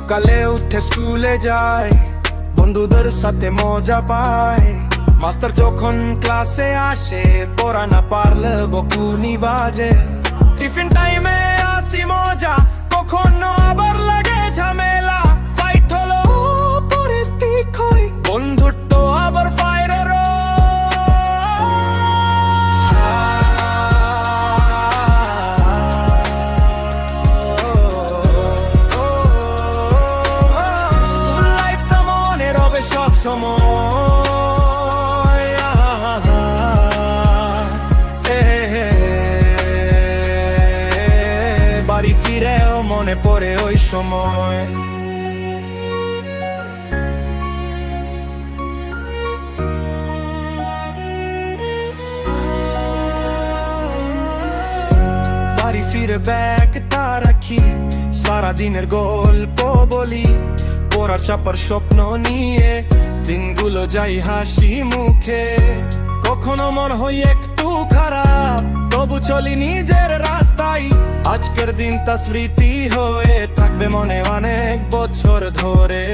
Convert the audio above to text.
সকালে উঠে স্কুলে যায়, বন্ধুদের সাথে মজা পায়। মাস্টার যখন ক্লাসে আসে, পড়া না পারলে বকুনি বাজে। টিফিন টাইমে আসি মজা, কখনো আবার লাগে ঝামেলা। ফাইট হলো পরে ঠিক হয়, বন্ধুত্ব আবার ফায়ার। স্কুল লাইফটা মনে রবে সব সময়। বাড়ি ফিরেও মনে পড়ে ওই সময়। বাড়ি ফিরে ব্যাগটা রাখি, সারাদিনের গল্প বলি। পড়ার চাপার স্বপ্ন নিয়ে দিনগুলো যাই হাসি মুখে। কখনো মন হই একটু খারাপ, তবু চলি নিজের রাস্তায়। আজকের দিনটা স্মৃতি হয়ে থাকবে মনে অনেক বছর ধরে।